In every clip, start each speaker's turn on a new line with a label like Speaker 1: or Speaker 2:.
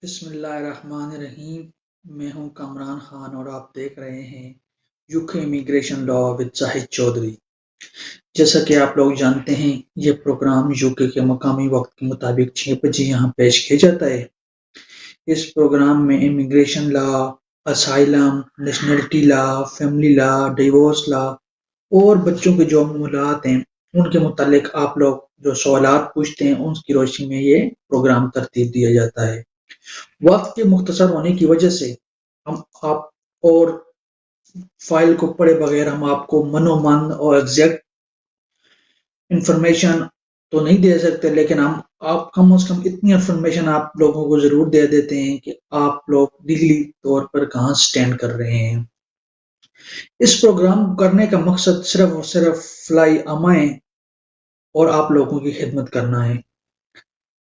Speaker 1: बिस्मिल्लाहिर्रहमानिर्रहीम। मैं हूं कामरान खान और आप देख रहे हैं UK immigration law with Zahid Chaudhry. जैसा कि आप लोग जानते हैं, ये प्रोग्राम यूके के मकामी वक्त के मुताबिक 6 बजे यहाँ पेश किया जाता है। इस प्रोग्राम में immigration law, asylum, nationality law, family law, divorce law और बच्चों के जो मामलात हैं उनके मुतालिक आप लोग जो सवालात पूछते हैं उसकी रोशनी में ये प्रोग्राम तरतीब दिया जाता है। वक्त के मुख्तसर होने की वजह से हम आप और फाइल को पढ़े बगैर हम आपको मनोमन और एग्जैक्ट इंफॉर्मेशन तो नहीं दे सकते, लेकिन हम आप कम से कम इतनी इंफॉर्मेशन आप लोगों को जरूर दे देते हैं कि आप लोग दिली तौर पर कहाँ स्टैंड कर रहे हैं। इस प्रोग्राम को करने का मकसद सिर्फ और सिर्फ फ्लाई अमाए और आप लोगों की खिदमत करना है।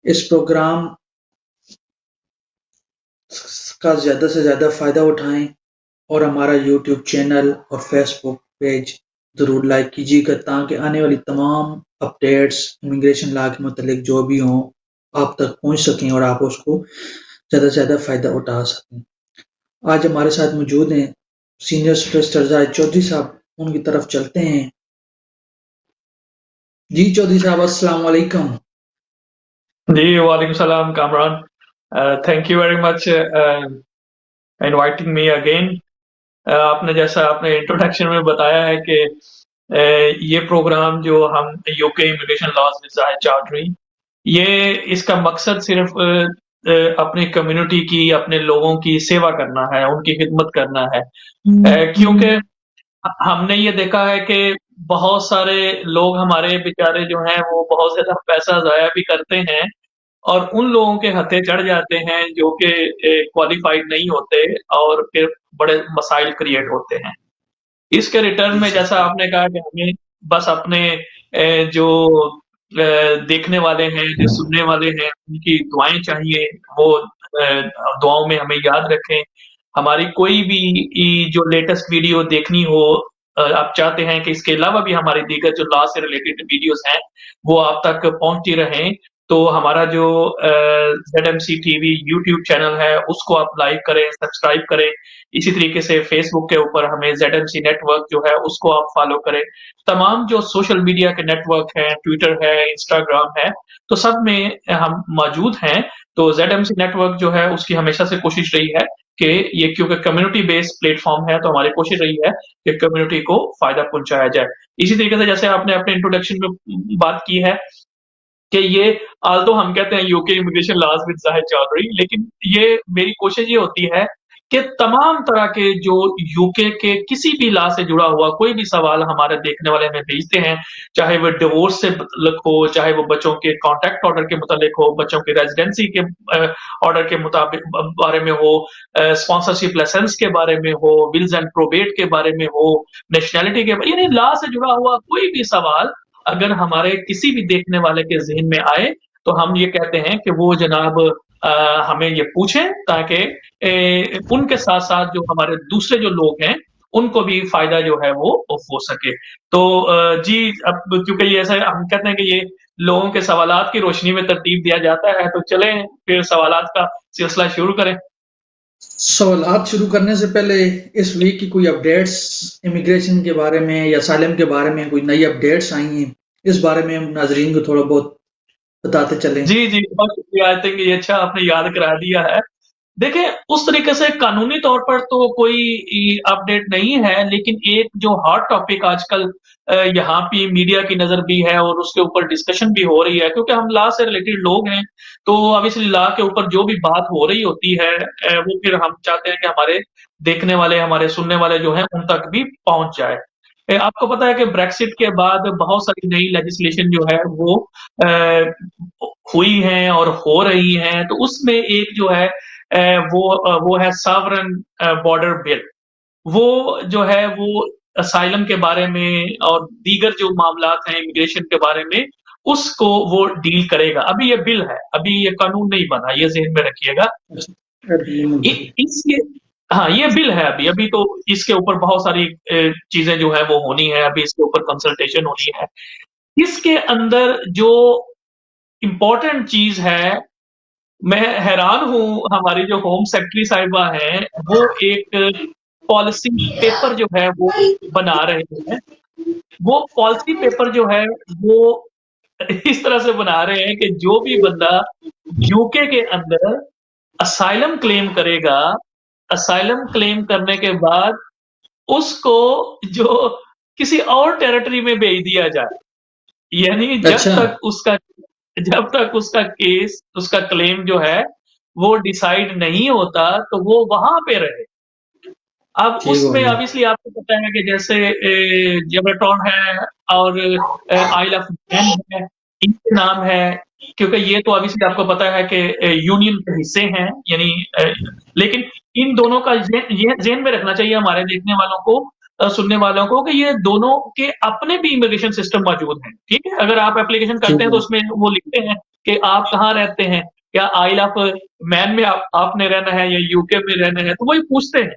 Speaker 1: इस प्रोग्राम का ज़्यादा से ज़्यादा फ़ायदा उठाएं और हमारा यूट्यूब चैनल और फेसबुक पेज ज़रूर लाइक कीजिएगा ताकि आने वाली तमाम अपडेट्स इमिग्रेशन लॉ के मतलब जो भी हों आप तक पहुंच सकें और आप उसको ज़्यादा से ज़्यादा फ़ायदा उठा सकें। आज हमारे साथ मौजूद हैं सीनियर सोलिसिटर जाहिद चौधरी साहब, उनकी तरफ चलते हैं। जी चौधरी साहब, अस्सलाम वालेकुम।
Speaker 2: जी, वालेकुम सलाम Kamran. Thank you very much inviting me again. आपने जैसा आपने इंट्रोडक्शन में बताया है कि ये प्रोग्राम जो हम UK immigration laws with Zahid Chaudhry, ये इसका मकसद सिर्फ अपनी कम्युनिटी की, अपने लोगों की सेवा करना है, उनकी खिदमत करना है। क्योंकि हमने ये देखा है कि बहुत सारे लोग हमारे बेचारे जो हैं वो बहुत ज़्यादा पैसा ज़ाया भी करते हैं और उन लोगों के हत्थे चढ़ जाते हैं जो कि क्वालिफ़ाइड नहीं होते और फिर बड़े मसाइल क्रिएट होते हैं। इसके रिटर्न
Speaker 1: जी
Speaker 2: में
Speaker 1: सर।
Speaker 2: जैसा आपने कहा कि हमें बस अपने जो देखने वाले हैं, जो सुनने वाले हैं, उनकी दुआएँ चाहिए, वो दुआओं में हमें याद रखें। हमारी कोई भी जो लेटेस्ट वीडियो देखनी हो, आप चाहते हैं कि इसके अलावा भी हमारी दीगर जो लॉ से रिलेटेड वीडियोज़ हैं, वो आप तक पहुँचती रहें, तो हमारा जो ज़ेडएमसी टीवी यूट्यूब चैनल है, उसको आप लाइक करें, सब्सक्राइब करें। इसी तरीके से फेसबुक के ऊपर हमें ज़ेडएमसी नेटवर्क जो है, उसको आप फ़ॉलो करें। तमाम जो सोशल मीडिया के नेटवर्क हैं, ट्विटर है, इंस्टाग्राम है, तो सब में हम मौजूद हैं। तो ज़ेडएमसी नेटवर्क जो है, उसकी हमेशा से कोशिश रही है कि ये क्योंकि कम्युनिटी बेस्ड प्लेटफ़ॉर्म है, तो हमारी कोशिश रही है कि कम्युनिटी को फ़ायदा पहुँचाया जाए। इसी तरीके से जैसे आपने अपने इंट्रोडक्शन में बात की है कि ये ऑल्दो हम कहते हैं UK immigration laws with Zahid Chaudhry, लेकिन ये मेरी कोशिश ये होती है कि तमाम तरह के जो यूके के किसी भी लॉ से जुड़ा हुआ कोई भी सवाल हमारे देखने वाले हमें भेजते हैं, चाहे वो डिवोर्स से मुतल्लिक हो, चाहे वो बच्चों के कॉन्टैक्ट ऑर्डर के मुतालिक हो, बच्चों की रेज़िडेंसी के ऑर्डर के मुताबिक बारे में हो, स्पॉन्सरशिप लाइसेंस के बारे में हो, विल्स एंड प्रोबेट के बारे में हो, नेशनैलिटी के यानी लॉ से जुड़ा हुआ कोई भी सवाल अगर हमारे किसी भी देखने वाले के ज़हन में आए, तो हम ये कहते हैं कि वो जनाब हमें ये पूछें ताकि उनके साथ-साथ जो हमारे दूसरे जो लोग हैं, उनको भी फ़ायदा जो है वो हो सके। तो जी, अब क्योंकि ये ऐसा हम कहते हैं कि ये लोगों के सवालात की रोशनी में तरतीब दिया जाता है, तो चलें फिर सवालात का सिलसिला शुरू करें।
Speaker 1: सवालात शुरू करने से पहले इस वीक की कोई अपडेट्स इमिग्रेशन के बारे में या सालम के बारे में कोई नई अपडेट्स आई हैं, इस बारे में हम नाजरीन को थोड़ा बहुत बताते चलें।
Speaker 2: जी, जी, बहुत शुक्रिया। आई थिंक ये अच्छा आपने याद करा दिया है। देखिए, उस तरीके से कानूनी तौर पर तो कोई अपडेट नहीं है, लेकिन एक जो हॉट टॉपिक आजकल यहाँ पे मीडिया की नज़र भी है और उसके ऊपर डिस्कशन भी हो रही है क्योंकि हम लॉ से रिलेटेड लोग हैं, तो ऑब्वियसली लॉ के ऊपर जो भी बात हो रही होती है वो फिर हम चाहते हैं कि हमारे देखने वाले, हमारे सुनने वाले जो हैं, उन तक भी पहुँच जाए। आपको पता है कि ब्रेक्सिट के बाद बहुत सारी नई लेजिस्लेशन जो है वो हुई हैं और हो रही हैं, तो उसमें एक जो है वो है सॉवरेन बॉर्डर बिल। वो जो है वो असाइलम के बारे में और दीगर जो मामलात हैं इमिग्रेशन के बारे में, उसको वो डील करेगा। अभी ये बिल है, अभी ये कानून नहीं बना, ये ज़हन में रखिएगा।
Speaker 1: अभी
Speaker 2: इ
Speaker 1: मुंतज़िर।
Speaker 2: इसके हाँ, ये बिल है अभी, अभी तो इसके ऊपर बहुत सारी चीज़ें जो हैं वो होनी है, अभी इसके ऊपर कंसल्टेशन होनी है। इसके अंदर जो इम्पोर्टेंट चीज़ है मैं हैरान हूँ, हमारी जो होम सेक्रेटरी साहिबा हैं, वो एक पॉलिसी पेपर जो है वो बना रहे हैं। वो पॉलिसी पेपर जो है वो इस तरह से बना रहे हैं कि जो भी बंदा यूके के अंदर असाइलम क्लेम करेगा, असाइलम क्लेम करने के बाद उसको जो किसी और टेरिटरी में भेज दिया जाए। यानी
Speaker 1: अच्छा,
Speaker 2: जब तक उसका केस, उसका क्लेम जो है वो डिसाइड नहीं होता, तो वो वहाँ पे रहे। अब
Speaker 1: ठीक हो
Speaker 2: उसमें
Speaker 1: गया।
Speaker 2: ऑब्वियसली आपको पता है कि जैसे ज़ेब्राटॉन है और आइल ऑफ मैन है, इनके नाम है, क्योंकि ये तो ऑब्वियसली आपको पता है कि यूनियन के हिस्से हैं, यानी लेकिन इन दोनों का ये ज़हन में रखना चाहिए हमारे देखने वालों को, सुनने वालों को, कि ये दोनों के अपने भी इमिग्रेशन सिस्टम मौजूद हैं, ठीक है? अगर आप एप्लीकेशन करते
Speaker 1: ठीक
Speaker 2: हैं तो
Speaker 1: है।
Speaker 2: उसमें वो लिखते हैं कि आप कहाँ रहते हैं, क्या आइल ऑफ मैन में आपने रहना है या यूके में रहना है, तो वही पूछते हैं।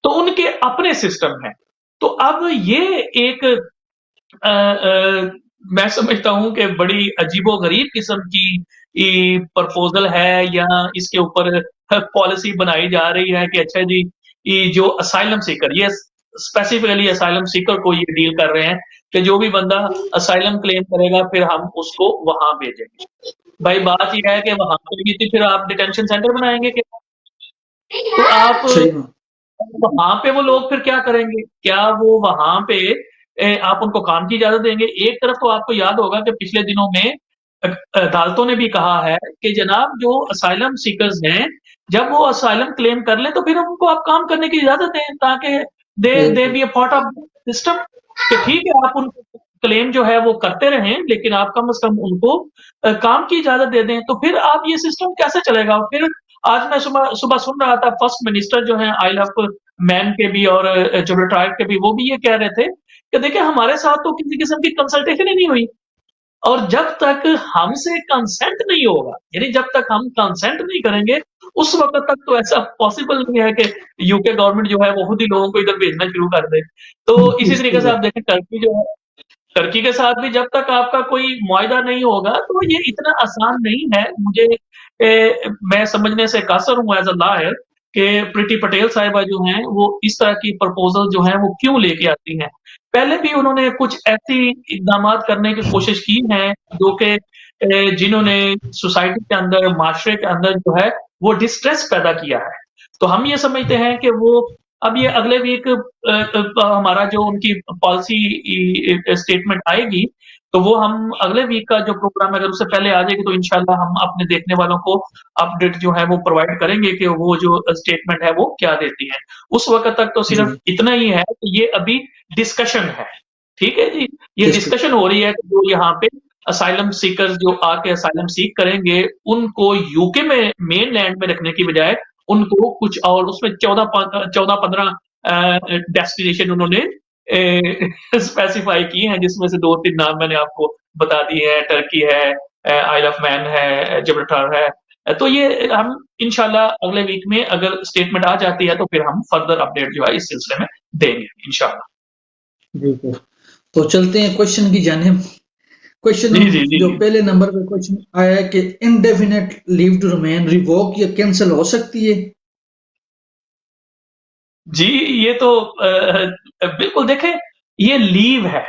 Speaker 2: तो उनके अपने सिस्टम हैं। तो अब ये एक मैं समझता हूँ कि बड़ी अजीबो-गरीब किस्म की प्रपोज़ल है, या इसके ऊपर पॉलिसी बनाई जा रही है कि अच्छा जी, ये जो असाइलम सीकर, ये स्पेसिफिकली असाइलम सीकर को ये डील कर रहे हैं कि जो भी बंदा असाइलम क्लेम करेगा, फिर हम उसको वहाँ भेजेंगे। भाई बात ये है कि वहाँ पे भी तो फिर आप डिटेंशन सेंटर बनाएँगे क्या? तो आप
Speaker 1: सही बात।
Speaker 2: वहाँ पे वो लोग फिर क्या करेंगे? क्या वो वहाँ पे आप उनको काम की इजाज़त देंगे? एक तरफ तो आपको याद होगा कि पिछले दिनों में अदालतों ने भी कहा है कि जनाब जो असाइलम सीकर्स हैं, जब वो असाइलम क्लेम कर लें तो फिर उनको आप काम करने की इजाज़त दें, ताकि दे दे
Speaker 1: बिल्कुल।
Speaker 2: Be a part of system, कि ठीक है आप उनको क्लेम जो है वो करते रहें, लेकिन आप कम से कम उनको काम की इजाज़त दे दें, तो फिर आप ये सिस्टम कैसे चलेगा? फिर आज मैं सुबह सुबह सुन रहा था, फर्स्ट मिनिस्टर जो हैं आइल ऑफ मैन के भी और जिब्राल्टर के भी, वो भी ये कह रहे थे कि देखिए हमारे साथ तो किसी किस्म की कंसल्टेशन ही नहीं हुई, और जब तक हमसे कंसेंट नहीं होगा, यानी जब तक हम कंसेंट नहीं करेंगे, उस वक़्त तक तो ऐसा पॉसिबल नहीं है कि यूके गवर्नमेंट जो है वो खुद ही लोगों को इधर भेजना शुरू कर दे। तो इसी तरीके
Speaker 1: सही
Speaker 2: से आप
Speaker 1: बात।
Speaker 2: देखें, टर्की के साथ भी जब तक आपका कोई मुआहिदा नहीं होगा, तो ये इतना आसान नहीं है। मुझे मैं समझने से कासर हूँ एज़ अ लॉयर, कि प्रीति पटेल साहिबा जो हैं, वो इस तरह की प्रपोज़ल जो हैं, वो क्यों लेके आती हैं। पहले भी उन्होंने कुछ ऐसी इक़दामात करने की कोशिश की हैं, जो कि जिन्होंने सोसाइटी के अंदर, माशरे के अंदर जो है, वो डिस्ट्रेस पैदा किया है। तो हम ये समझते हैं कि वो अब ये अगले वीक हमारा जो उनकी पॉलिसी स्टेटमेंट आएगी, तो वो हम अगले वीक का जो प्रोग्राम है, अगर उससे पहले आ जाएगी, तो इंशाल्लाह हम अपने देखने वालों को अपडेट जो है वो प्रोवाइड करेंगे कि वो जो स्टेटमेंट है वो क्या देती है। उस वक़्त तक तो सिर्फ
Speaker 1: जी,
Speaker 2: इतना ही है कि ये अभी डिस्कशन है, ठीक है जी? ये
Speaker 1: डिस्कस।
Speaker 2: डिस्कशन हो रही है कि जो यहाँ पे असाइलम सीकर्स जो आके असाइलम सीक करेंगे, उनको यूके में मेनलैंड में रखने की बजाय उनको कुछ और उसमें 14-15 डेस्टिनेशन उन्होंने स्पेसिफाई की हैं, जिसमें से 2-3 नाम मैंने आपको बता दिए हैं, टर्की है, आइल ऑफ मैन है, जिब्राल्टर है। तो ये हम इंशाल्लाह अगले वीक में अगर स्टेटमेंट आ जाती है, तो फिर हम फर्दर अपडेट जो है इस सिलसिले में देंगे इंशाल्लाह।
Speaker 1: बिल्कुल। तो चलते हैं क्वेश्चन की जानिब। क्वेश्चन
Speaker 2: जी, जी, जी,
Speaker 1: जो
Speaker 2: जी।
Speaker 1: पहले नंबर पे क्वेश्चन आया है कि indefinite leave to remain revoke या कैंसिल हो सकती है?
Speaker 2: जी, ये तो बिल्कुल देखें, ये लीव है।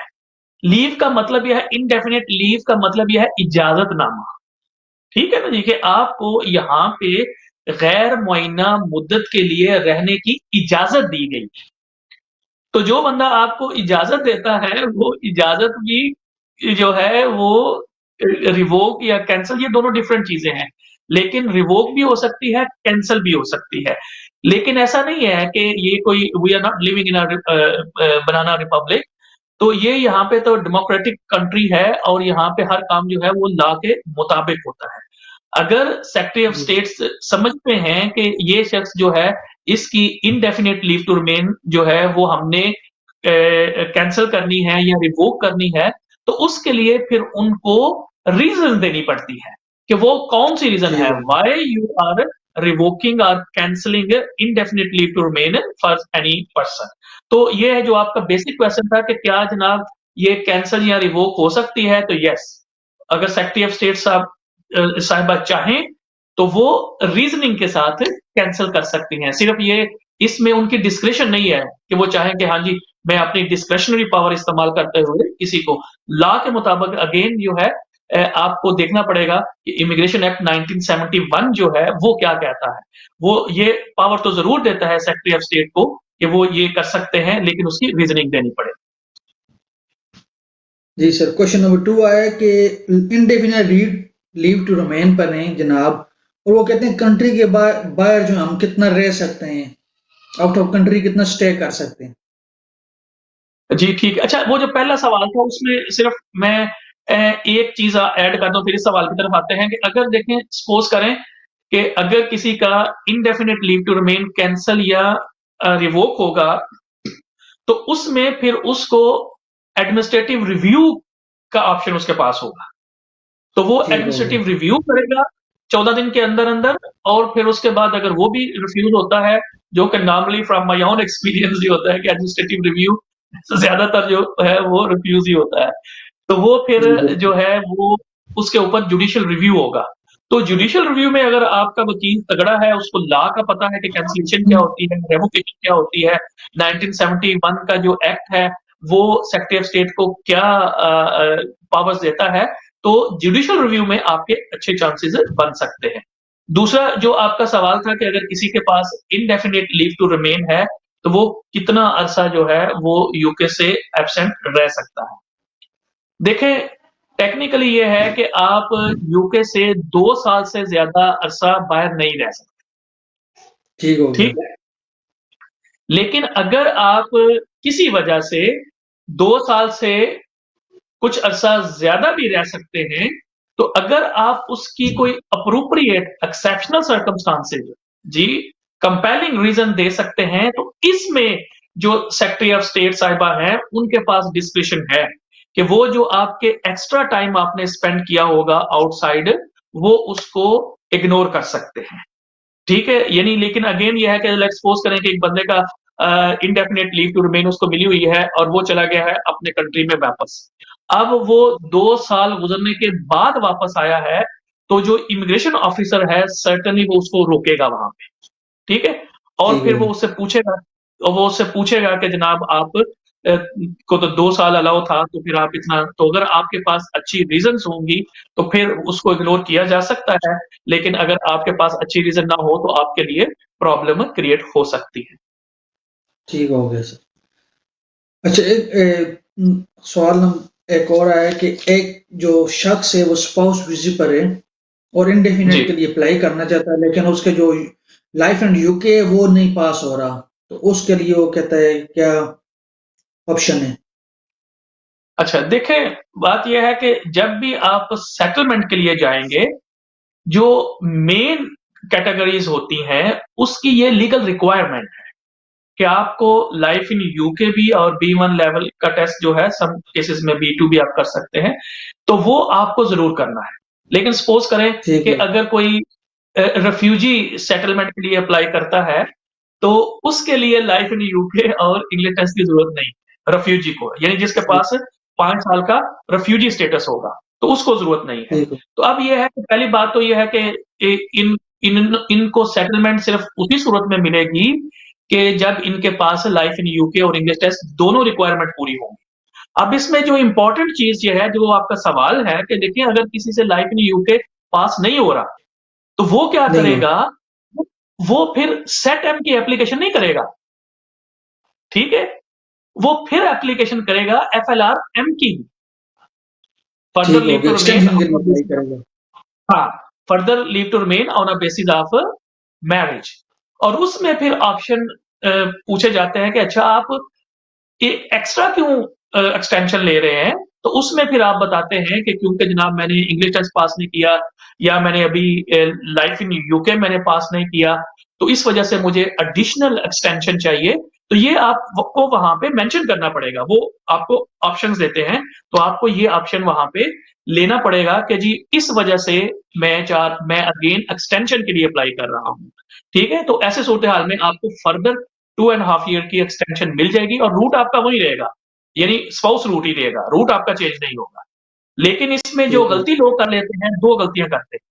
Speaker 2: लीव का मतलब ये है, इंडेफिनिट लीव का मतलब ये है इजाज़तनामा, ठीक है ना जी? कि आपको यहाँ पे गैर मुअय्यना मुद्दत के लिए रहने की इजाज़त दी गई। तो जो बंदा आपको इजाज़त देता है, वो इजाज़त भी जो है वो रिवोक या कैंसल, ये दोनों डिफरेंट चीज़ें हैं। लेकिन रिवोक भी हो सकती है, कैंसल भी हो सकती है। लेकिन ऐसा नहीं है कि ये कोई we are not living in banana republic. तो ये यहाँ पे तो डेमोक्रेटिक कंट्री है, और यहाँ पे हर काम जो है वो लॉ के मुताबिक होता है। अगर सेक्रेटरी ऑफ
Speaker 1: जी,
Speaker 2: स्टेट्स समझते हैं कि ये शख्स जो है, इसकी इंडेफिनिट लीव टू रिमेन जो है वो हमने कैंसल करनी है या रिवोक करनी है, तो उसके लिए फिर उनको रीज़न देनी पड़ती है कि वो कौन-सी रीज़न
Speaker 1: ठीक
Speaker 2: है,
Speaker 1: हो गया।
Speaker 2: व्हाई यू आर रिवोकिंग और cancelling indefinite leave to remain for any person. तो ये है जो आपका बेसिक क्वेश्चन था कि क्या जनाब ये कैंसल या रिवोक हो सकती है? तो यस, अगर सेक्रेटरी ऑफ स्टेट साहब साहिबा चाहें, तो वो रीज़निंग के साथ कैंसल कर सकती हैं। सिर्फ़ ये इसमें उनकी डिस्क्रेशन नहीं है कि वो चाहें कि हाँ जी, मैं अपनी डिस्क्रेशनरी पावर इस्तेमाल करते हुए किसी को लॉ के मुताबिक अगेन जो है आपको देखना पड़ेगा कि इमिग्रेशन एक्ट 1971 जो है वो क्या कहता है। वो ये पावर तो ज़रूर देता है सेक्रेटरी ऑफ स्टेट को कि वो ये कर सकते हैं, लेकिन उसकी रीज़निंग देनी पड़ेगी।
Speaker 1: जी सर, क्वेश्चन नंबर 2 आया कि इंडेफिनिट लीव टू रिमेन पर हैं जनाब, और वो कहते हैं कंट्री के बाहर जो हम कितना रह सकते हैं, आउट ऑफ कंट्री कितना स्टे कर सकते हैं।
Speaker 2: जी, ठीक है। अच्छा, वो जो पहला सवाल था उसमें सिर्फ़ मैं एक चीज़ ऐड कर दूँ फिर इस सवाल की तरफ आते हैं कि अगर देखें सपोज़ करें कि अगर किसी का indefinite leave to remain cancel या रिवोक होगा, तो उसमें फिर उसको एडमिनिस्ट्रेटिव रिव्यू का ऑप्शन उसके पास होगा। तो वो
Speaker 1: ठीक हो गया।
Speaker 2: एडमिनिस्ट्रेटिव रिव्यू करेगा 14 दिन के अंदर-अंदर और फिर उसके बाद अगर वो भी रिफ्यूज़ होता है, जो कि normally from my own experience ये होता है कि एडमिनिस्ट्रेटिव रिव्यू ज़्यादातर जो है वो रिफ्यूज़ ही होता है। तो वो फिर
Speaker 1: जी
Speaker 2: जो
Speaker 1: बिल्कुल।
Speaker 2: है वो उसके ऊपर जुडिशियल रिव्यू होगा। तो जुडिशियल रिव्यू में अगर आपका वकील तगड़ा है, उसको लॉ का पता है कि कैंसलेशन क्या होती है, रेवोकेशन क्या होती है, 1971 का जो एक्ट है, वो सेक्रेटरी ऑफ स्टेट को क्या पावर्स देता है, तो जुडिशियल रिव्यू में आपके अच्छे चांसेस बन सकते हैं। दूसरा जो आपका सवाल था कि अगर किसी के पास इंडेफिनिट लीव टू रिमेन है, तो वो कितना अरसा जो है वो यूके से एब्सेंट रह सकता है। देखें, टेक्निकली ये है कि आप यूके से 2 साल से ज़्यादा अरसा बाहर नहीं रह सकते,
Speaker 1: ठीक हो गया।
Speaker 2: ठीक है? लेकिन अगर आप किसी वजह से 2 साल से कुछ अरसा ज़्यादा भी रह सकते हैं, तो अगर आप उसकी कोई एप्रोप्रिएट एक्सेप्शनल सर्कमस्टांसेस जी, कंपेलिंग रीज़न दे सकते हैं, तो इसमें जो सेक्रेटरी ऑफ स्टेट साहिबा हैं, उनके पास डिस्क्रिशन है कि वो जो आपके एक्स्ट्रा टाइम आपने स्पेंड किया होगा आउटसाइड, वो उसको इग्नोर कर सकते हैं। ठीक है? यानी लेकिन अगेन ये है कि लेट्स सपोज़ करें कि एक बंदे का इंडेफिनिट लीव टू रिमेन उसको मिली हुई है और वो चला गया है अपने कंट्री में वापस। अब वो 2 साल गुज़रने के बाद वापस आया है, तो जो इमिग्रेशन ऑफिसर है सर्टेनली वो उसको रोकेगा वहाँ पे, ठीक है? और
Speaker 1: ठीक
Speaker 2: फिर
Speaker 1: है।
Speaker 2: वो उससे पूछेगा कि जनाब आप को तो 2 साल अलाउ था, तो फिर आप इतना तो अगर आपके पास अच्छी रीज़न्स होंगी, तो फिर उसको इग्नोर किया जा सकता है, लेकिन अगर आपके पास अच्छी रीज़न ना हो, तो आपके लिए प्रॉब्लम क्रिएट हो सकती है।
Speaker 1: ठीक हो गया सर। अच्छा, सवाल एक और आया कि एक जो शख्स है वो स्पाउस वीज़ा पर है और
Speaker 2: जी।
Speaker 1: इंडेफिनिट के लिए अप्लाई करना चाहता है, लेकिन उसके जो लाइफ एंड यूके है वो नहीं पास हो रहा, तो उसके लिए वो कहता है क्या ऑप्शन है।
Speaker 2: अच्छा, देखें बात ये है कि जब भी आप सेटलमेंट के लिए जाएँगे, जो मेन कैटेगरीज़ होती हैं, उसकी ये लीगल रिक्वायरमेंट है। कि आपको लाइफ इन यूके भी और बी1 लेवल का टेस्ट जो है सम केसेस में बी2 भी आप कर सकते हैं, तो वो आपको ज़रूर करना है। लेकिन सपोज़ करें
Speaker 1: ठीक
Speaker 2: कि
Speaker 1: है।
Speaker 2: अगर कोई रिफ्यूजी सेटलमेंट के लिए अप्लाई करता है, तो उसके लिए लाइफ इन यूके और इंग्लिश टेस्ट की ज़रूरत नहीं है, रिफ्यूजी को। यानी जिसके
Speaker 1: ठीक।
Speaker 2: पास 5 साल का रिफ्यूजी स्टेटस होगा, तो उसको ज़रूरत नहीं है।
Speaker 1: ठीक है।
Speaker 2: तो अब ये है कि पहली बात तो ये है कि इन इन इनको सेटलमेंट सिर्फ़ उसी सूरत में मिलेगी कि जब इनके पास लाइफ इन यूके और इंग्लिश टेस्ट दोनों रिक्वायरमेंट पूरी होंगी। अब इसमें जो इम्पोर्टेंट चीज़ ये है, जो आपका सवाल है कि देखिए अगर किसी से लाइफ इन यूके पास नहीं हो रहा, तो वो क्या
Speaker 1: नहीं हो।
Speaker 2: करेगा, वो फिर सेट एम की एप्लीकेशन नहीं करेगा, ठीक है? वो फिर एप्लीकेशन करेगा एफएलआर एम की, फर्दर
Speaker 1: ठीक हो
Speaker 2: लीव
Speaker 1: गया,
Speaker 2: टू रिमेन
Speaker 1: एक्सटेंशन के
Speaker 2: ऑन
Speaker 1: लिए
Speaker 2: अ
Speaker 1: अप्लाई
Speaker 2: बेसिस ऑफ
Speaker 1: करेगा।
Speaker 2: हाँ, further leave to remain on a basis of marriage और उसमें फिर ऑप्शन पूछे जाते हैं कि अच्छा आप ये एक्स्ट्रा क्यों एक्सटेंशन ले रहे हैं? तो उसमें फिर आप बताते हैं कि क्योंकि जनाब मैंने इंग्लिश टेस्ट पास नहीं किया या मैंने अभी लाइफ इन यूके मैंने पास नहीं किया, तो इस वजह से मुझे एडिशनल एक्सटेंशन चाहिए। तो ये आपको वहाँ पे मेंशन करना पड़ेगा। वो आपको ऑप्शंस देते हैं, तो आपको ये ऑप्शन वहाँ पे लेना पड़ेगा कि जी इस वजह से मैं अगेन एक्सटेंशन के लिए अप्लाई कर रहा हूँ। ठीक है? तो ऐसे सूरत-हाल में आपको फर्दर 2 एंड हाफ ईयर की एक्सटेंशन मिल जाएगी और रूट आपका वही रहेगा। यानी स्पाउस रूट ही रहेगा, रूट आपका चेंज नहीं होगा। लेकिन इसमें जो
Speaker 1: ठीक है।
Speaker 2: गलती लोग कर लेते हैं, 2 गलतियाँ करते हैं।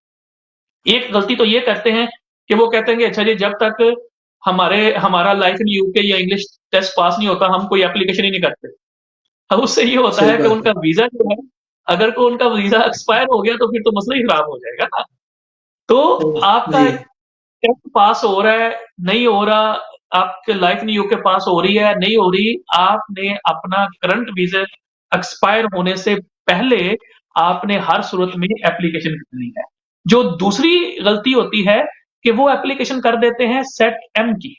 Speaker 2: एक गलती तो ये करते हैं कि वो कहते हैं कि अच्छा जी जब तक हमारा लाइफ इन यूके या इंग्लिश टेस्ट पास नहीं होता हम कोई एप्लीकेशन ही नहीं करते। अब उससे ये होता
Speaker 1: सही
Speaker 2: है कि
Speaker 1: बात है।
Speaker 2: उनका वीज़ा जो है, अगर को उनका वीज़ा एक्सपायर हो गया तो फिर तो मसला ही खराब हो जाएगा ना। तो
Speaker 1: तो
Speaker 2: आपका
Speaker 1: जी,
Speaker 2: टेस्ट पास हो रहा है, नहीं हो रहा, आपके लाइफ इन यूके पास हो रही है, नहीं हो रही, आपने अपना करंट वीज़ा एक्सपायर होने से पहले आपने हर सूरत में एप्लीकेशन करनी है। जो दूसरी गलती होती है कि वो एप्लीकेशन कर देते हैं सेट एम की।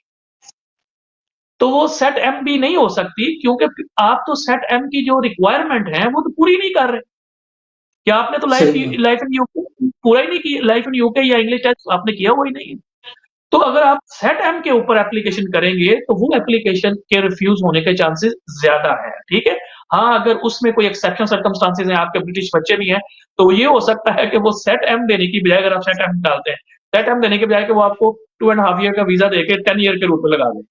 Speaker 2: तो वो सेट एम भी नहीं हो सकती क्योंकि आप तो सेट एम की जो रिक्वायरमेंट है वो तो पूरी नहीं कर रहे। क्या आपने तो
Speaker 1: सही बात।
Speaker 2: लाइफ इन यूके पूरा ही नहीं किया, लाइफ इन यूके या इंग्लिश टेस्ट आपने किया हुआ ही नहीं है। तो अगर आप सेट एम के ऊपर एप्लीकेशन करेंगे तो वो एप्लीकेशन के रिफ्यूज होने के चांसेस ज्यादा है, ठीक है। हाँ, अगर उसमें कोई एक्सेप्शन सर्कमस्टांसेस हैं, आपके ब्रिटिश बच्चे भी हैं, तो ये हो सकता है कि वो सेट एम देने की बजाय, अगर आप सेट एम डालते हैं, सेट एम देने के बजाय कि वो आपको 2.5 ईयर का वीजा देके 10 ईयर के रूट में लगा दें।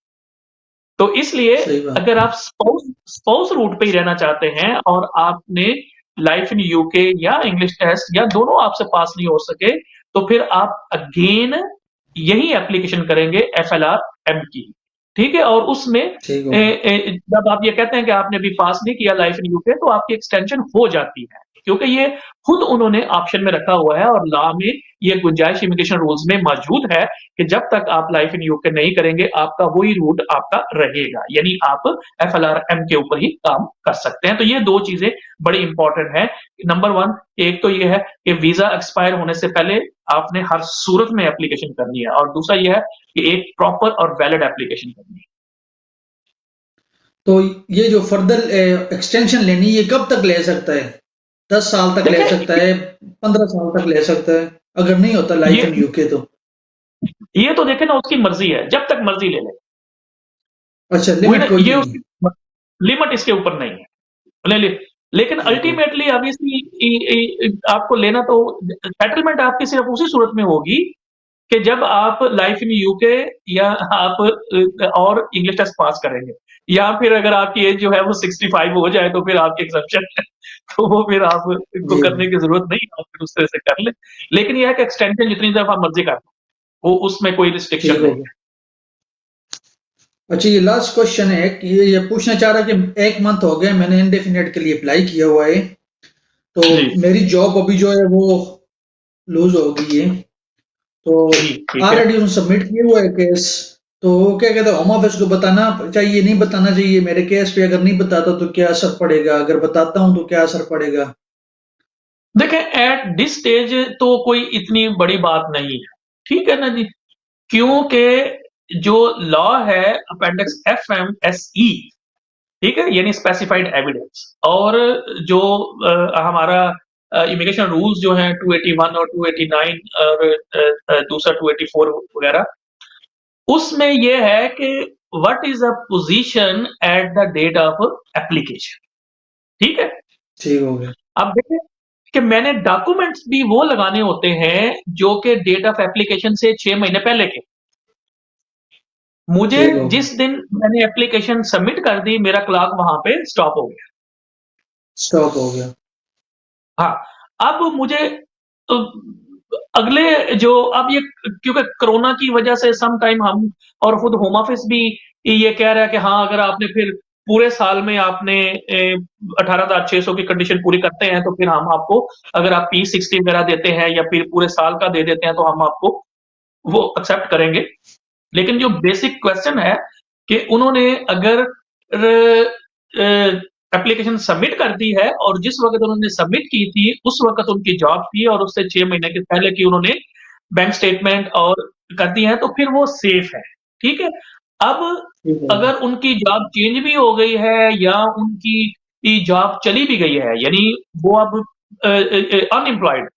Speaker 2: तो इसलिए
Speaker 1: सही बात
Speaker 2: अगर
Speaker 1: है।
Speaker 2: आप स्पाउस स्पाउस रूट पे ही रहना चाहते हैं और आपने लाइफ इन यूके या इंग्लिश टेस्ट या दोनों आपसे पास नहीं हो सके, तो फिर आप अगेन यही एप्लीकेशन करेंगे एफएलआर एम की, ठीक है। और उसमें
Speaker 1: ठीक हो गया।
Speaker 2: जब आप ये कहते हैं कि आपने भी पास नहीं किया लाइफ इन यूके, तो आपकी एक्सटेंशन हो जाती है, क्योंकि ये खुद उन्होंने ऑप्शन में रखा हुआ है और लॉ में ये गुंजाइश इमिग्रेशन रूल्स में मौजूद है कि जब तक आप लाइफ इन यूके नहीं करेंगे, आपका वही रूट आपका रहेगा, यानी आप एफएलआरएम के ऊपर ही काम कर सकते हैं। तो ये दो चीजें बड़ी इंपॉर्टेंट है। नंबर वन, एक तो ये है कि वीजा एक्सपायर होने से पहले आपने हर सूरत में एप्लीकेशन करनी है, और दूसरा ये है कि एक प्रॉपर और वैलिड एप्लीकेशन करनी है।
Speaker 1: तो ये जो फर्दर एक्सटेंशन लेनी, ये कब तक ले सकता है? 10 साल तक ले सकता
Speaker 2: देखिए,
Speaker 1: है, 15 साल तक ले सकता है, अगर नहीं होता लाइफ
Speaker 2: ये
Speaker 1: इन यूके तो?
Speaker 2: ये तो देखे ना, उसकी मर्जी है, जब तक मर्जी ले ले।
Speaker 1: अच्छा,
Speaker 2: वही ना,
Speaker 1: लिमिट कोई
Speaker 2: ये
Speaker 1: नहीं है।
Speaker 2: उसकी लिमिट इसके ऊपर नहीं है। ले ले, लेकिन
Speaker 1: ठीक हो।
Speaker 2: अल्टीमेटली ऑब्वियसली आपको लेना तो सेटलमेंट आपकी सिर्फ उसी सूरत में होगी कि जब आप लाइफ इन यूके या आप और इंग्लिश टेस्ट पास करेंगे, या फिर अगर आपकी एज जो है वो 65 हो जाए तो फिर आपकी एग्जेम्पशन है, तो वो फिर आपको
Speaker 1: जी,
Speaker 2: करने की जरूरत नहीं है, आप फिर उस तरह से कर ले। लेकिन यह है कि एक्सटेंशन जितनी दफा मर्जी कर लो, वो उसमें कोई रिस्ट्रिक्शन
Speaker 1: ठीक हो
Speaker 2: नहीं
Speaker 1: गया। अच्छा, ये लास्ट क्वेश्चन है कि ये पूछना चाह रहा कि 1 मंथ हो गया मैंने इंडेफिनिट के लिए अप्लाई किया हुआ है, तो
Speaker 2: है। जी
Speaker 1: मेरी जॉब अभी जो है वो लूज़ हो गई है। तो
Speaker 2: जी, ठीक है।
Speaker 1: ऑलरेडी उन्होंने सबमिट किया हुआ है केस। तो वो क्या कहते हैं, होम ऑफिस को बताना चाहिए, नहीं बताना चाहिए? मेरे केस पे अगर नहीं बताता तो क्या असर पड़ेगा? अगर बताता हूँ तो क्या असर पड़ेगा?
Speaker 2: देखें, एट दिस स्टेज तो कोई इतनी बड़ी बात नहीं है, ठीक है ना जी। क्योंकि जो लॉ है appendix F M S E, ठीक है, यानी स्पेसिफाइड एविडेंस, और जो हमारा इमिग्रेशन रूल्स जो हैं 281 और 289 और दूसरा 284 वगैरह, उसमें ये है कि what is a position at the date of application, ठीक है।
Speaker 1: ठीक हो गया।
Speaker 2: अब देखें कि मैंने डॉक्यूमेंट्स भी वो लगाने होते हैं जो कि डेट ऑफ एप्लीकेशन से 6 महीने पहले के। मुझे
Speaker 1: ठीक हो गया।
Speaker 2: जिस दिन मैंने एप्लीकेशन सबमिट कर दी, मेरा क्लॉक वहां पे स्टॉप हो गया।
Speaker 1: स्टॉप हो गया।
Speaker 2: हाँ, अब मुझे अ, अगले जो अब ये, क्योंकि कोरोना की वजह से सम टाइम हम और खुद होम ऑफिस भी ये कह रहा है कि हाँ, अगर आपने फिर पूरे साल में आपने 18,600 की कंडीशन पूरी करते हैं तो फिर हम आपको, अगर आप P60 वगैरह देते हैं या फिर पूरे साल का दे देते हैं तो हम आपको वो एक्सेप्ट करेंगे। लेकिन जो बेसिक क्वेश्चन है कि उन्होंने अगर एप्लीकेशन सबमिट कर दी है और जिस वक्त उन्होंने सबमिट की थी उस वक्त उनकी जॉब थी और उससे 6 महीने के पहले की उन्होंने बैंक स्टेटमेंट और कर दी है, तो फिर वो सेफ है, ठीक है। अब
Speaker 1: ठीक हो गया।
Speaker 2: अगर उनकी जॉब चेंज भी हो गई है या उनकी जॉब चली भी गई है, यानी वो अब अनएम्प्लॉयड,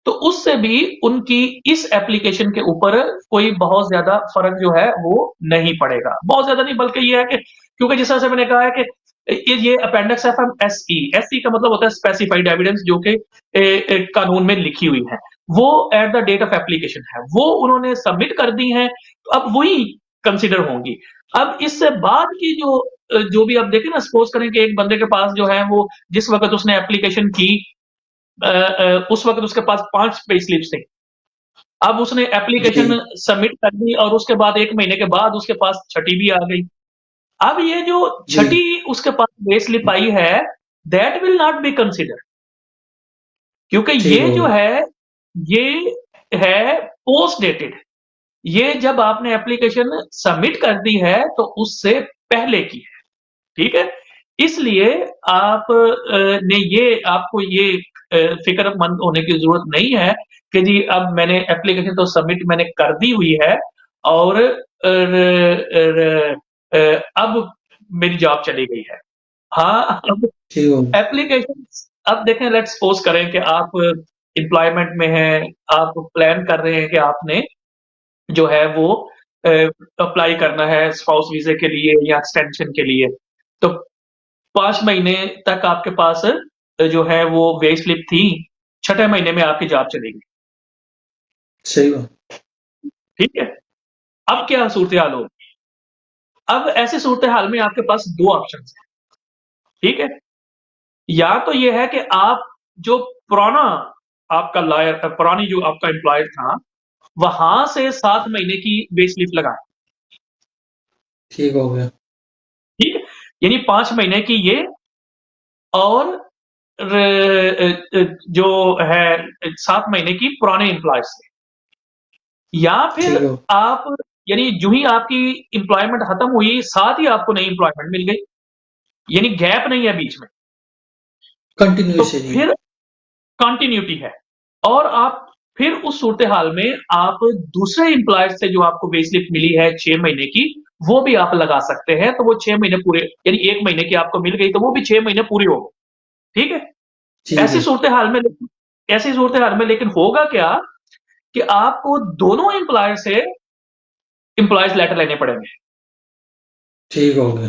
Speaker 2: तो उससे भी उनकी इस एप्लीकेशन के ऊपर कोई बहुत ज्यादा फर्क जो है वो नहीं पड़ेगा। बहुत ज्यादा नहीं, बल्कि ये है कि क्योंकि जिस तरह से मैंने कहा है कि ये appendix F M S E, S E का मतलब होता है स्पेसिफाइड एविडेंस, जो कि कानून में लिखी हुई है, वो at the date of application है, वो उन्होंने सबमिट कर दी है, तो अब वही कंसिडर होंगी। अब इससे बाद की जो भी आप देखें ना, सपोज करें कि एक बंदे के पास जो है वो जिस वक्त उसने एप्लीकेशन की उस वक्त उसके पास 5 पे स्लिप्स थे, अब उसने
Speaker 1: जी,
Speaker 2: एप्लीकेशन सबमिट कर दी और उसके बाद 1 महीने के बाद उसके पास छठी भी आ गई। अब ये जो
Speaker 1: जी,
Speaker 2: छठी उसके पास पे स्लिप आई है, that will not be considered क्योंकि
Speaker 1: ठीक
Speaker 2: ये
Speaker 1: हो
Speaker 2: जो
Speaker 1: गया,
Speaker 2: है, ये है पोस्ट डेटेड। ये जब आपने एप्लीकेशन सबमिट कर दी है, तो उससे पहले की है, ठीक है? इसलिए आप ने ये आपको ये फ़िक्रमंद होने की ज़रूरत नहीं है कि जी अब मैंने एप्लीकेशन तो सबमिट मैंने कर दी हुई है और अब मेरी जॉब चली गई है। हाँ, अब
Speaker 1: ठीक हो गया,
Speaker 2: एप्लीकेशन अब देखें लेट्स सपोज़ करें कि आप एम्प्लॉयमेंट में हैं, आप प्लान कर रहे हैं कि आपने जो है वो अ, अप्लाई करना है स्पाउस वीज़े के लिए या एक्सटेंशन के लिए। तो 5 महीने तक आपके पास जो है वो पे स्लिप थी, छठे महीने में आपकी जॉब चली गई,
Speaker 1: सही बात,
Speaker 2: ठीक है? अब क्या सूरत-ए-हाल होगी? अब ऐसी सूरत-ए-हाल में आपके पास 2 ऑप्शंस हैं, ठीक है? या तो ये है कि आप जो पुराना आपका पुरानी जो आपका एम्प्लॉयर था, वहाँ से 7 महीने की पे स्लिप लगाएँ,
Speaker 1: ठीक हो गया,
Speaker 2: ठीक है? यानी 5 महीने की ये और जो है 7 महीने की पुराने एम्प्लॉयर्स से। या फिर
Speaker 1: ठीक हो
Speaker 2: आप यानी जो ही आपकी एम्प्लॉयमेंट खत्म हुई, साथ ही आपको नई एम्प्लॉयमेंट मिल गई, यानी गैप नहीं है बीच में। तो
Speaker 1: कंटिन्यूएशन ही,
Speaker 2: फिर कंटिन्यूटी है और आप फिर उस सूरत-ए-हाल में आप दूसरे एम्प्लॉयर से जो आपको पे स्लिप मिली है 6 महीने की, वो भी आप लगा सकते हैं, तो वो 6 महीने पूरे यानी 1 महीने की आपको मिल गई, तो वो भी 6 महीने पूरे हो गए, ठीक है?
Speaker 1: ठीक
Speaker 2: ऐसी
Speaker 1: है,
Speaker 2: सूरत-ए-हाल में लेकिन ऐसी सूरत-ए-हाल में लेकिन होगा क्या कि आपको दोनों एम्प्लॉयर से एम्प्लॉयर्स लेटर लेने पड़ेंगे।
Speaker 1: ठीक हो गया,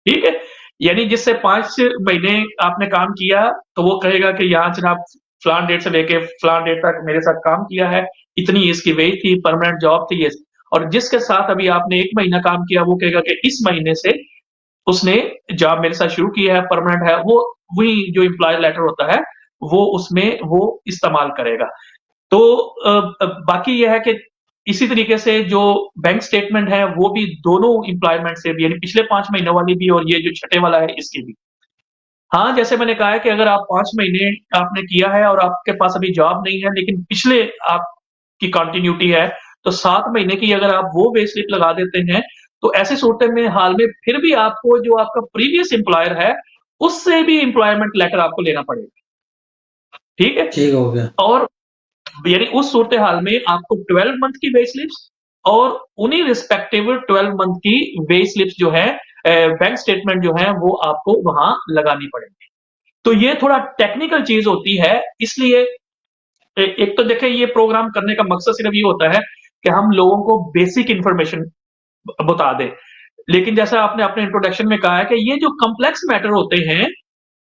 Speaker 2: ठीक है? यानी जिससे 5 महीने आपने काम किया, तो वो कहेगा कि यहाँ जनाब फलान डेट से लेके फलान डेट तक मेरे साथ काम किया है, इतनी इसकी वेज थी, परमानेंट जॉब थी ये और जिसके साथ अभी आपने 1 महीना काम किया, वो कहेगा कि इस महीने से उसने जॉब मेरे साथ शुरू की है, परमानेंट है, वो वही जो एम्प्लॉयर लेटर होता है, वो उसमें वो इस्तेमाल करेगा। तो बाकी ये है कि इसी तरीके से जो बैंक स्टेटमेंट है, वो भी दोनों एम्प्लॉयमेंट से भी यानी पिछले 5 महीनों वाली भी और ये जो छठे वाला है, इसकी भी। हाँ, जैसे मैंने कहा है कि अगर आप 5 महीने आपने किया है और आपके पास अभी जॉब नहीं है, लेकिन पिछले आपकी कंटिन्यूटी है, तो 7 महीने की अगर आप वो पे स्लिप लगा देते हैं, तो ऐसी सूरत में हाल में फिर भी आपको जो आपका प्रीवियस एम्प्लॉयर है, उससे भी एम्प्लॉयमेंट लेटर आपको लेना पड़ेगा, ठीक है?
Speaker 1: ठीक हो गया,
Speaker 2: और यानी उस सूरत-ए-हाल में आपको 12 मंथ की पे स्लिप्स और उन्हीं रिस्पेक्टिव 12 मंथ की पे स्लिप्स जो है बैंक स्टेटमेंट जो है वो आपको वहाँ लगानी पड़ेगी। तो ये थोड़ा टेक्निकल चीज़ होती है इसलिए एक तो देखिए ये प्रोग्राम करने का मकसद सिर्फ़ ये होता है कि हम लोगों को बेसिक इन्फॉर्मेशन बता दें। लेकिन जैसा आपने अपने इंट्रोडक्शन में कहा है कि ये जो कॉम्प्लेक्स मैटर होते हैं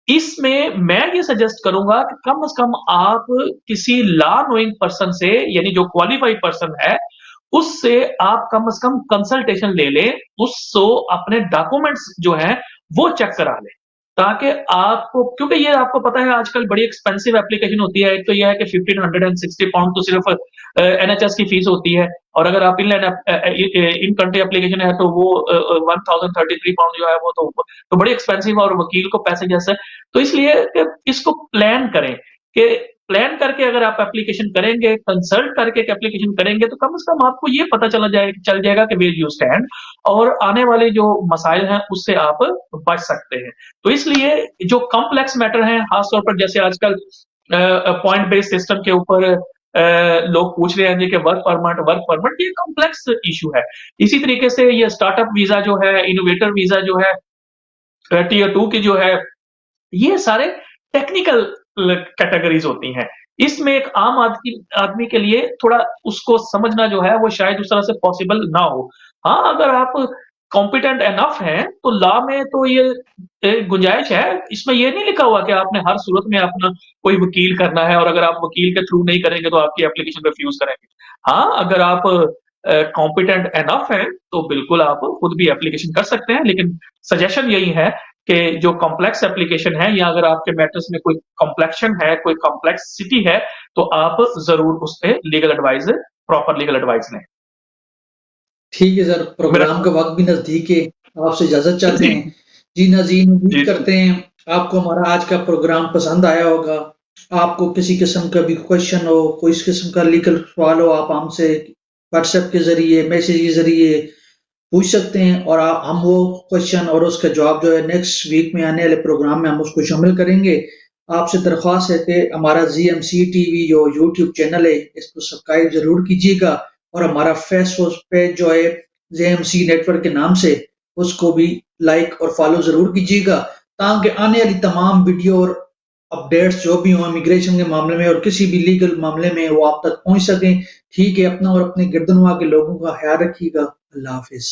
Speaker 2: इसमें मैं ये सजेस्ट करूँगा कि कम से कम आप किसी लॉ नोइंग पर्सन से यानी जो क्वालिफाइड पर्सन है, उससे आप कम से कम कंसल्टेशन ले लें, उसको अपने डॉक्यूमेंट्स जो हैं, वो चेक करा लें। ताकि आपको क्योंकि ये आपको पता है आजकल बड़ी एक्सपेंसिव एप्लीकेशन होती है, एक तो ये है कि 1560 पाउंड तो सिर्फ़ एनएचएस की फीस होती है और अगर आप इन कंट्री एप्लीकेशन है तो वो 1033 पाउंड जो है वो तो बड़ी एक्सपेंसिव और वकील को पैसे जैसे तो इसलिए कि इसको प्लान करें कि प्लान करके अगर आप एप्लीकेशन करेंगे, कंसल्ट करके एक एप्लीकेशन करेंगे तो कम से कम आपको ये पता चल जाएगा कि वेयर यू स्टैंड और आने वाले जो मसाइल हैं उससे आप बच सकते हैं। तो इसलिए जो कॉम्प्लेक्स मैटर हैं खास तौर पर जैसे आजकल पॉइंट बेस्ड सिस्टम के ऊपर लोग पूछ रहे हैं जी कि वर्क परमिट ये कॉम्प्लेक्स इश्यू है। इसी तरीके से ये स्टार्टअप वीज़ा जो है, इनोवेटर वीज़ा जो है, टियर 2 की जो है ये सारे टेक्निकल कैटेगरीज़ होती हैं। इसमें एक आम आदमी आदमी के लिए थोड़ा उसको समझना जो है वो शायद उस तरह से पॉसिबल ना हो। हाँ, अगर आप कॉम्पिटेंट इनफ हैं, तो लॉ में तो ये गुंजाइश है। इसमें ये नहीं लिखा हुआ कि आपने हर सूरत में अपना कोई वकील करना है और अगर आप वकील के थ्रू नहीं करेंगे तो आपकी एप्लीकेशन रिफ्यूज़ करेंगे। हाँ, अगर आप कॉम्पिटेंट इनफ हैं, तो बिल्कुल आप खुद भी एप्लीकेशन कर सकते हैं, लेकिन सजेशन यही है कि जो कॉम्प्लेक्स एप्लीकेशन है या अगर आपके मैटर्स में कोई कॉम्प्लेक्शन है, कोई कॉम्प्लेक्सिटी है, तो आप ज़रूर उस पे legal advice proper legal advice लें।
Speaker 1: ठीक है सर,
Speaker 2: मेरा
Speaker 1: प्रोग्राम का वक़्त भी नज़दीक है, आपसे इजाज़त चाहते
Speaker 2: जी,
Speaker 1: हैं। जी नाज़रीन, उम्मीद
Speaker 2: जी, जी।
Speaker 1: करते हैं आपको हमारा आज का प्रोग्राम पसंद आया होगा। आपको किसी किस्म का भी क्वेश्चन हो, कोई इस किस्म का लीगल सवाल हो, आप हमसे व्हाट्सएप के ज़रिए, मैसेज के ज़रिए पूछ सकते हैं और हम वो क्वेश्चन और उसका जवाब जो है नेक्स्ट वीक में आने वाले प्रोग्राम में हम उसको शामिल करेंगे। आपसे दरख्वास्त है कि हमारा जीएमसी टीवी जो यूट्यूब चैनल है, इसको सब्सक्राइब ज़रूर कीजिएगा और हमारा फेसबुक पेज जो है जेएमसी नेटवर्क के नाम से, उसको भी लाइक और फॉलो ज़रूर कीजिएगा, ताकि आने वाली तमाम वीडियो और अपडेट्स जो भी हों इमिग्रेशन के मामले में और किसी भी लीगल मामले में वो आप तक पहुँच सकें। ठीक है, अपना और अपने गिरदनवा के लोगों का ख्याल रखिएगा। अल्लाह हाफ़िज़।